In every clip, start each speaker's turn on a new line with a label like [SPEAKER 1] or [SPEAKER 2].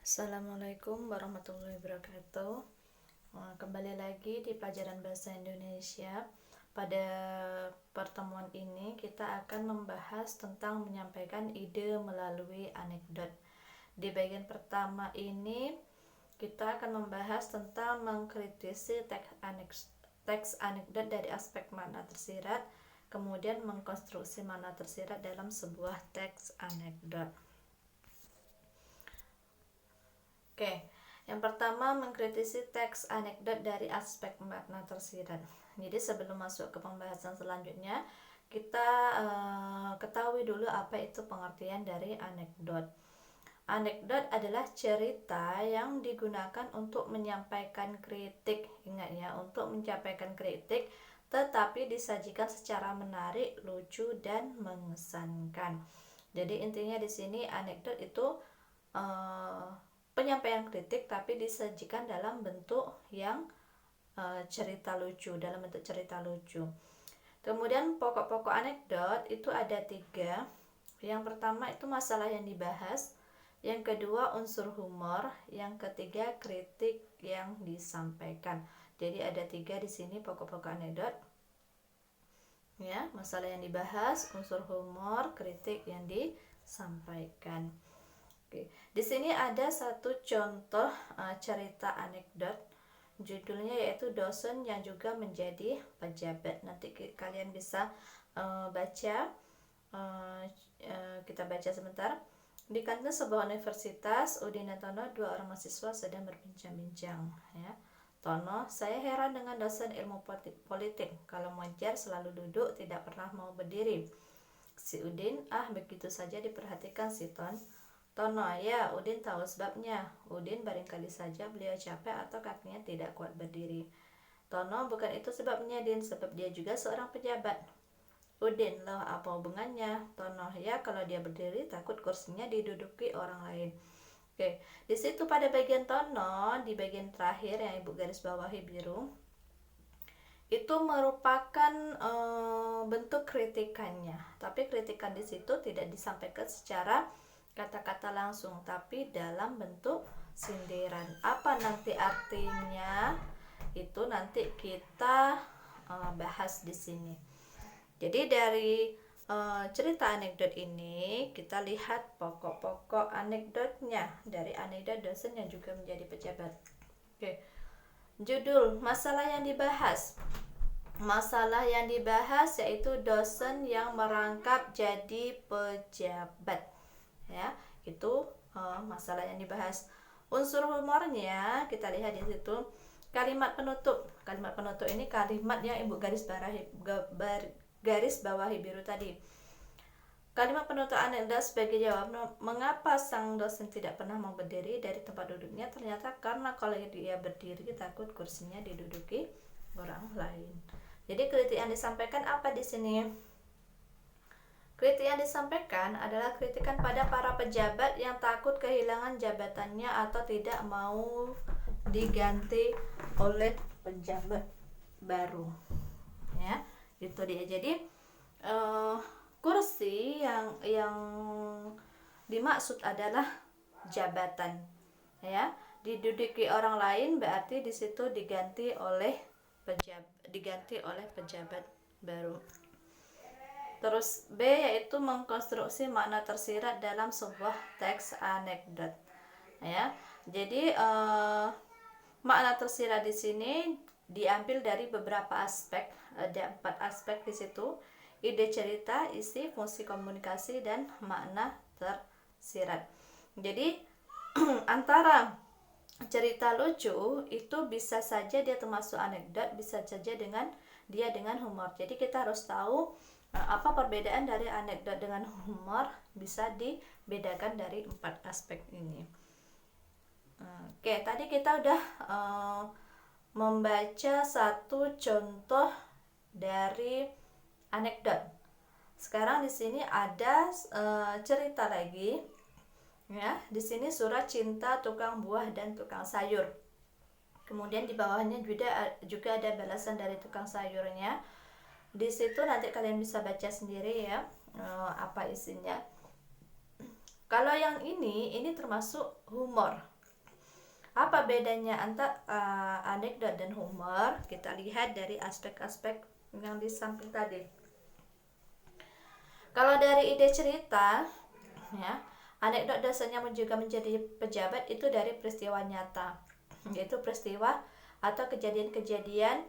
[SPEAKER 1] Assalamualaikum warahmatullahi wabarakatuh. Kembali lagi di pelajaran bahasa Indonesia. Pada pertemuan ini kita akan membahas tentang menyampaikan ide melalui anekdot. Di bagian pertama ini kita akan membahas tentang mengkritisi teks anekdot dari aspek makna tersirat, kemudian mengkonstruksi makna tersirat dalam sebuah teks anekdot. Oke, yang pertama mengkritisi teks anekdot dari aspek makna tersirat. Jadi sebelum masuk ke pembahasan selanjutnya, kita ketahui dulu apa itu pengertian dari anekdot. Anekdot adalah cerita yang digunakan untuk menyampaikan kritik. Ingat ya, untuk menyampaikan kritik, tetapi disajikan secara menarik, lucu, dan mengesankan. Jadi intinya di sini anekdot itu penyampaian kritik tapi disajikan dalam bentuk yang cerita lucu, dalam bentuk cerita lucu. Kemudian pokok-pokok anekdot itu ada 3. Yang pertama itu masalah yang dibahas, yang kedua unsur humor, yang ketiga kritik yang disampaikan. Jadi ada 3 di sini pokok-pokok anekdot. Ya, masalah yang dibahas, unsur humor, kritik yang disampaikan. Oke, di sini ada satu contoh cerita anekdot. Judulnya yaitu dosen yang juga menjadi pejabat. Nanti kalian bisa baca. Kita baca sebentar. Di kantin sebuah universitas, Udin dan Tono, 2 orang mahasiswa sedang berbincang-bincang. Ya. Tono, saya heran dengan dosen ilmu politik. Kalau mengajar selalu duduk, tidak pernah mau berdiri. Si Udin, begitu saja diperhatikan si Tono, ya Udin tahu sebabnya. Udin barangkali saja beliau capek atau kakinya tidak kuat berdiri. Tono, bukan itu sebabnya Din, sebab dia juga seorang pejabat. Udin, loh apa hubungannya? Tono, ya kalau dia berdiri takut kursinya diduduki orang lain. Oke, di situ pada bagian Tono, di bagian terakhir yang ibu garis bawahi biru, itu merupakan bentuk kritikannya. Tapi kritikan di situ tidak disampaikan secara kata-kata langsung, tapi dalam bentuk sindiran. Apa nanti artinya? Itu nanti kita bahas di sini. Jadi dari cerita anekdot ini kita lihat pokok-pokok anekdotnya dari anekdot dosen yang juga menjadi pejabat. Oke. Judul masalah yang dibahas. Masalah yang dibahas yaitu dosen yang merangkap jadi pejabat. Ya, itu masalah yang dibahas. Unsur humornya kita lihat di situ. Kalimat penutup. Kalimat penutup ini kalimat yang ibu garis bawahi biru tadi. Kalimat penutup anekdot sebagai jawab mengapa sang dosen tidak pernah mau berdiri dari tempat duduknya, ternyata karena kalau dia berdiri takut kursinya diduduki orang lain. Jadi kritik yang disampaikan apa di sini? Kritik yang disampaikan adalah kritikan pada para pejabat yang takut kehilangan jabatannya atau tidak mau diganti oleh pejabat baru. Ya, itu dia. Jadi kursi yang dimaksud adalah jabatan. Ya, diduduki orang lain berarti di situ diganti oleh pejabat baru. Terus B yaitu mengkonstruksi makna tersirat dalam sebuah teks anekdot. Ya, jadi makna tersirat di sini diambil dari beberapa aspek. Ada 4 aspek di situ: ide cerita, isi, fungsi komunikasi, dan makna tersirat. Jadi antara cerita lucu itu bisa saja dia termasuk anekdot, bisa saja dengan humor. Jadi kita harus tahu apa perbedaan dari anekdot dengan humor, bisa dibedakan dari 4 aspek ini. Oke, tadi kita udah membaca satu contoh dari anekdot. Sekarang di sini ada cerita lagi. Ya, di sini surat cinta tukang buah dan tukang sayur. Kemudian di bawahnya juga ada balasan dari tukang sayurnya. Di situ nanti kalian bisa baca sendiri ya apa isinya. Kalau yang ini termasuk humor. Apa bedanya antara anekdot dan humor? Kita lihat dari aspek-aspek yang di samping tadi. Kalau dari ide cerita, ya, anekdot dasarnya juga menjadi pejabat itu dari peristiwa nyata, yaitu peristiwa atau kejadian-kejadian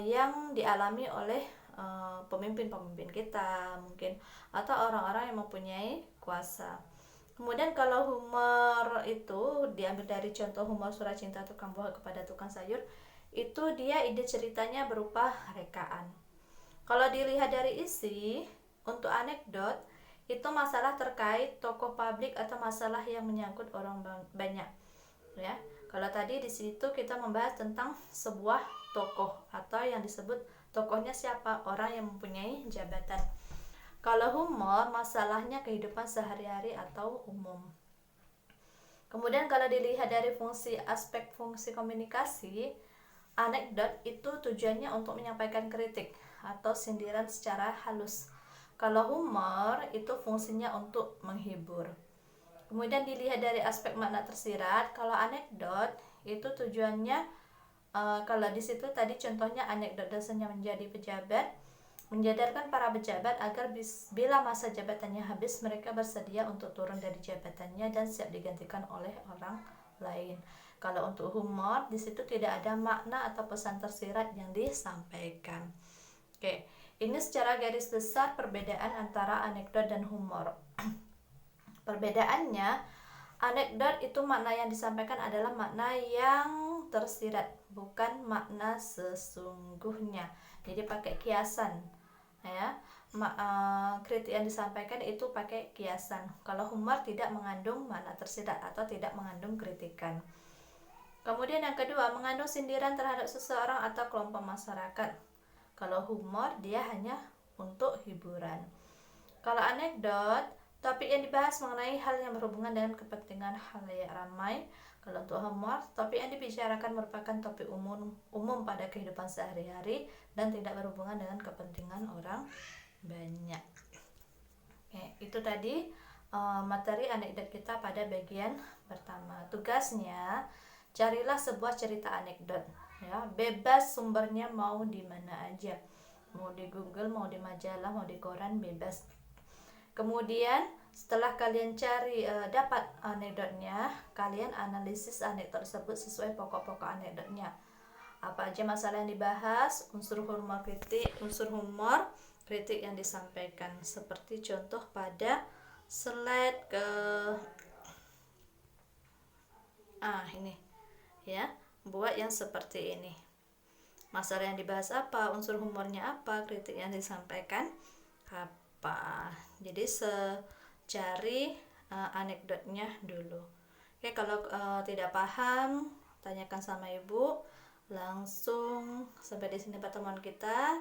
[SPEAKER 1] yang dialami oleh pemimpin-pemimpin kita mungkin, atau orang-orang yang mempunyai kuasa. Kemudian kalau humor itu diambil dari contoh humor Surat Cinta Tukang Buah kepada Tukang Sayur, itu dia ide ceritanya berupa rekaan. Kalau dilihat dari isi, untuk anekdot itu masalah terkait tokoh publik atau masalah yang menyangkut orang banyak, ya. Kalau tadi di situ kita membahas tentang sebuah tokoh atau yang disebut tokohnya siapa, orang yang mempunyai jabatan. Kalau humor, masalahnya kehidupan sehari-hari atau umum. Kemudian kalau dilihat dari aspek fungsi komunikasi, anekdot itu tujuannya untuk menyampaikan kritik atau sindiran secara halus. Kalau humor itu fungsinya untuk menghibur. Kemudian dilihat dari aspek makna tersirat, kalau anekdot itu tujuannya kalau di situ tadi contohnya anekdot dasarnya menjadi pejabat, menyadarkan para pejabat agar bila masa jabatannya habis mereka bersedia untuk turun dari jabatannya dan siap digantikan oleh orang lain. Kalau untuk humor di situ tidak ada makna atau pesan tersirat yang disampaikan. Oke, ini secara garis besar perbedaan antara anekdot dan humor. Perbedaannya, anekdot itu makna yang disampaikan adalah makna yang tersirat, bukan makna sesungguhnya. Jadi pakai kiasan, ya. Kritik yang disampaikan itu pakai kiasan. Kalau humor tidak mengandung makna tersirat atau tidak mengandung kritikan. Kemudian yang kedua, mengandung sindiran terhadap seseorang atau kelompok masyarakat. Kalau humor dia hanya untuk hiburan. Kalau anekdot, topik yang dibahas mengenai hal yang berhubungan dengan kepentingan halayak ramai. Kalau untuk humor, topik yang dibicarakan merupakan topik umum pada kehidupan sehari-hari dan tidak berhubungan dengan kepentingan orang banyak. Oke, itu tadi materi anekdot kita pada bagian pertama. Tugasnya, carilah sebuah cerita anekdot, ya, bebas sumbernya mau di mana aja, mau di Google, mau di majalah, mau di koran, bebas. Kemudian setelah kalian cari dapat anekdotnya, kalian analisis anekdot tersebut sesuai pokok-pokok anekdotnya. Apa aja masalah yang dibahas, unsur humor kritik yang disampaikan, seperti contoh pada slide ke ini, ya, buat yang seperti ini. Masalah yang dibahas apa, unsur humornya apa, kritik yang disampaikan apa. Jadi cari anekdotnya dulu. Oke, kalau tidak paham, tanyakan sama ibu. Langsung sampai di sini pertemuan kita.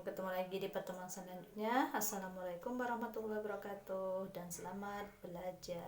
[SPEAKER 1] Ketemu lagi di pertemuan selanjutnya. Assalamualaikum warahmatullahi wabarakatuh dan selamat belajar.